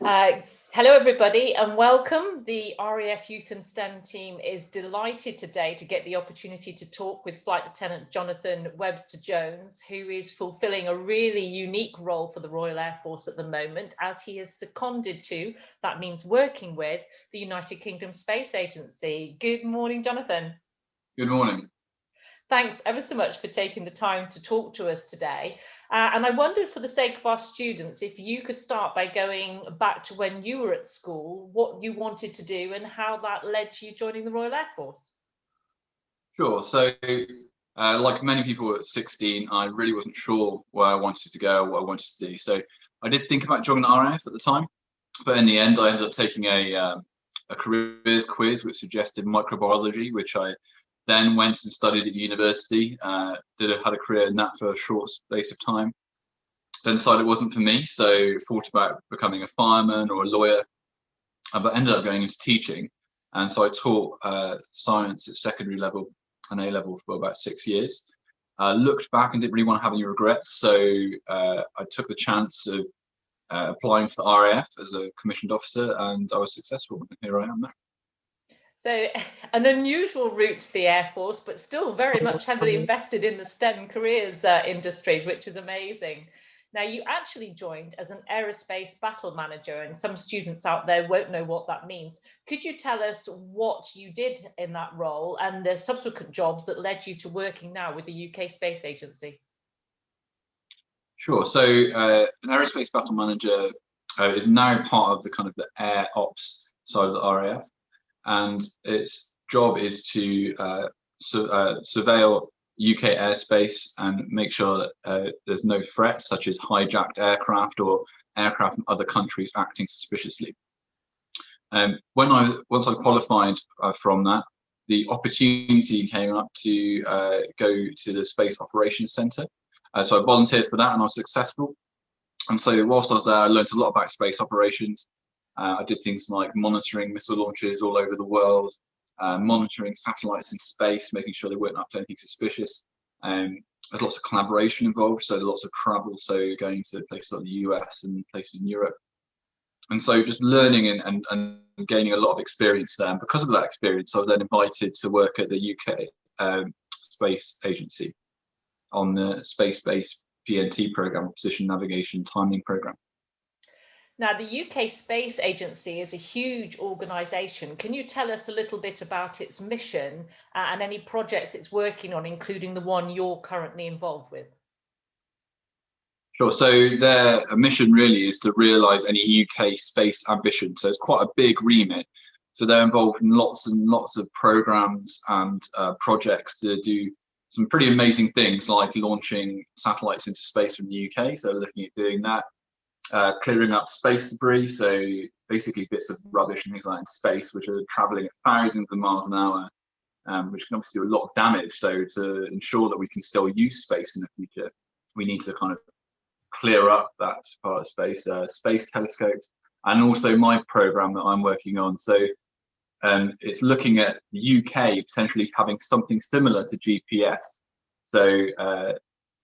Uh, Hello, everybody, and welcome. The RAF Youth and STEM team is delighted today to get the opportunity to talk with Flight Lieutenant Jonathan Webster-Jones, who is fulfilling a really unique role for the Royal Air Force at the moment, as he is seconded to, that means working with, the United Kingdom Space Agency. Good morning, Jonathan. Good morning. Thanks ever so much for taking the time to talk to us today. And I wondered, for the sake of our students, if you could start by going back to when you were at school, what you wanted to do and how that led to you joining the Royal Air Force. Sure. So, like many people at 16, I really wasn't sure where I wanted to go, what I wanted to do. So I did think about joining the RAF at the time, but in the end, I ended up taking a careers quiz which suggested microbiology, which I then went and studied at university. Had a career in that for a short space of time. Then decided it wasn't for me, so thought about becoming a fireman or a lawyer, but ended up going into teaching. And so I taught science at secondary level and A level for about 6 years. Looked back and didn't really want to have any regrets, so I took the chance of applying for the RAF as a commissioned officer, and I was successful, and here I am now. So an unusual route to the Air Force, but still very much heavily invested in the STEM careers industries, which is amazing. Now, you actually joined as an aerospace battle manager, and some students out there won't know what that means. Could you tell us what you did in that role and the subsequent jobs that led you to working now with the UK Space Agency? Sure. So an aerospace battle manager is now part of the air ops side of the RAF, and its job is to surveil UK airspace and make sure that there's no threats such as hijacked aircraft or aircraft from other countries acting suspiciously. Once I qualified from that, the opportunity came up to go to the Space Operations Centre. So I volunteered for that and I was successful. And so whilst I was there, I learned a lot about space operations. I did things like monitoring missile launches all over the world, monitoring satellites in space, making sure they weren't up to anything suspicious. There's lots of collaboration involved, so lots of travel, so going to places like the US and places in Europe. And so just learning and gaining a lot of experience there. And because of that experience, I was then invited to work at the UK Space Agency on the space-based PNT program, Position Navigation Timing program. Now, the UK Space Agency is a huge organisation. Can you tell us a little bit about its mission and any projects it's working on, including the one you're currently involved with? Sure. So their mission really is to realise any UK space ambition. So it's quite a big remit. So they're involved in lots and lots of programmes and projects to do some pretty amazing things, like launching satellites into space from the UK. So looking at doing that. Clearing up space debris, so basically bits of rubbish and things like that in space, which are traveling at thousands of miles an hour, which can obviously do a lot of damage. So to ensure that we can still use space in the future, we need to kind of clear up that part of space, space telescopes, and also my program that I'm working on. So it's looking at the UK potentially having something similar to GPS. So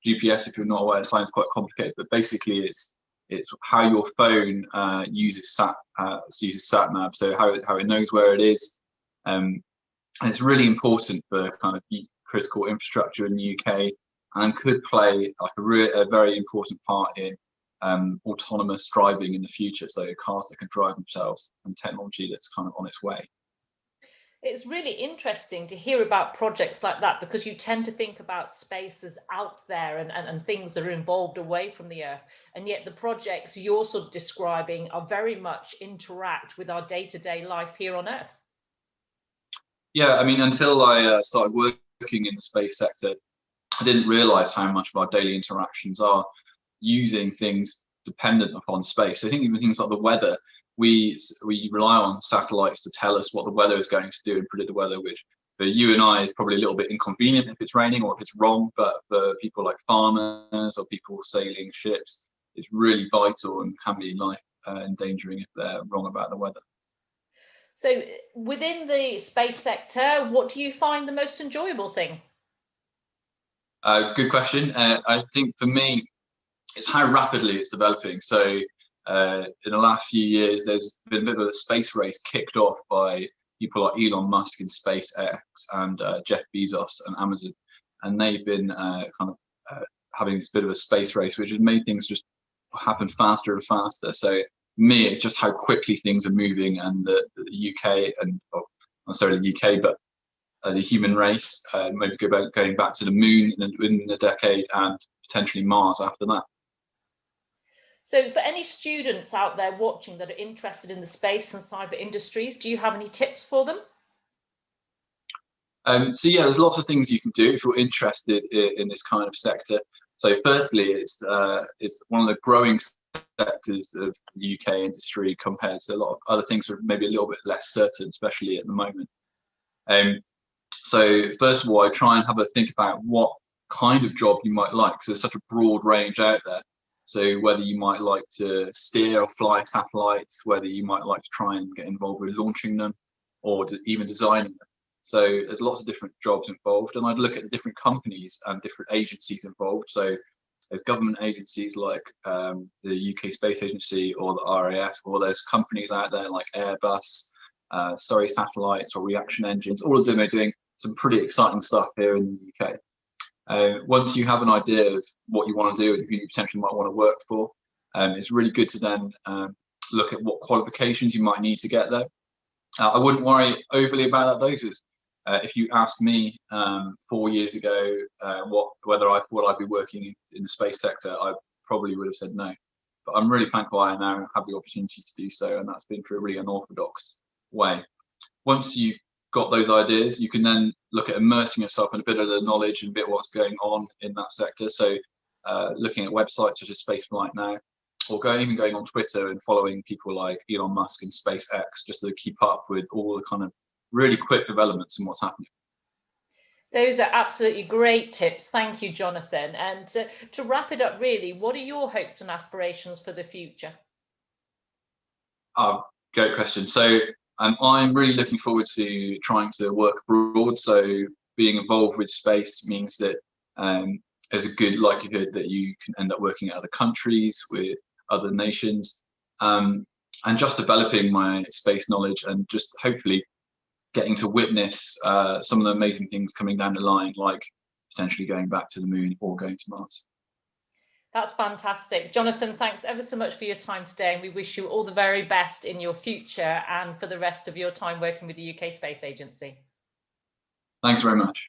GPS, if you're not aware, it sounds quite complicated, but basically it's how your phone uses sat nav, so how it knows where it is, and it's really important for kind of critical infrastructure in the UK, and could play like a very important part in autonomous driving in the future. So cars that can drive themselves and technology that's kind of on its way. It's really interesting to hear about projects like that, because you tend to think about space as out there and things that are involved away from the Earth. And yet the projects you're sort of describing are very much interact with our day-to-day life here on Earth. Yeah, I mean, until I started working in the space sector, I didn't realise how much of our daily interactions are using things dependent upon space. I think even things like the weather, we rely on satellites to tell us what the weather is going to do and predict the weather, which for you and I is probably a little bit inconvenient if it's raining or if it's wrong, but for people like farmers or people sailing ships, it's really vital and can be life endangering if they're wrong about the weather. So within the space sector, what do you find the most enjoyable thing? Good question. I think for me, it's how rapidly it's developing. So in the last few years, there's been a bit of a space race kicked off by people like Elon Musk in SpaceX and Jeff Bezos and Amazon, and they've been having this bit of a space race, which has made things just happen faster and faster. So me, it's just how quickly things are moving, and the UK, and not necessarily the UK, but the human race, maybe going back to the moon in a decade, and potentially Mars after that. So for any students out there watching that are interested in the space and cyber industries, do you have any tips for them? So yeah, there's lots of things you can do if you're interested in this kind of sector. So firstly, it's one of the growing sectors of the UK industry compared to a lot of other things that are maybe a little bit less certain, especially at the moment. So first of all, I try and have a think about what kind of job you might like, because there's such a broad range out there. So whether you might like to steer or fly satellites, whether you might like to try and get involved with launching them, or even designing them. So there's lots of different jobs involved, and I'd look at different companies and different agencies involved. So there's government agencies like the UK Space Agency or the RAF, or there's companies out there like Airbus, Surrey Satellites, or Reaction Engines. All of them are doing some pretty exciting stuff here in the UK. Once you have an idea of what you want to do and who you potentially might want to work for, it's really good to then look at what qualifications you might need to get there. I wouldn't worry overly about that though, because if you asked me 4 years ago whether I thought I'd be working in the space sector, I probably would have said no. But I'm really thankful I now have the opportunity to do so, and that's been through a really unorthodox way. Once you've got those ideas, you can then look at immersing yourself in a bit of the knowledge and a bit of what's going on in that sector. So looking at websites such as Spaceflight Now, or even going on Twitter and following people like Elon Musk and SpaceX, just to keep up with all the kind of really quick developments and what's happening. Those are absolutely great tips. Thank you, Jonathan. And to wrap it up, really, what are your hopes and aspirations for the future? Great question. So I'm really looking forward to trying to work abroad. So being involved with space means that there's a good likelihood that you can end up working at other countries, with other nations, and just developing my space knowledge, and just hopefully getting to witness some of the amazing things coming down the line, like potentially going back to the moon or going to Mars. That's fantastic. Jonathan, thanks ever so much for your time today, and we wish you all the very best in your future and for the rest of your time working with the UK Space Agency. Thanks very much.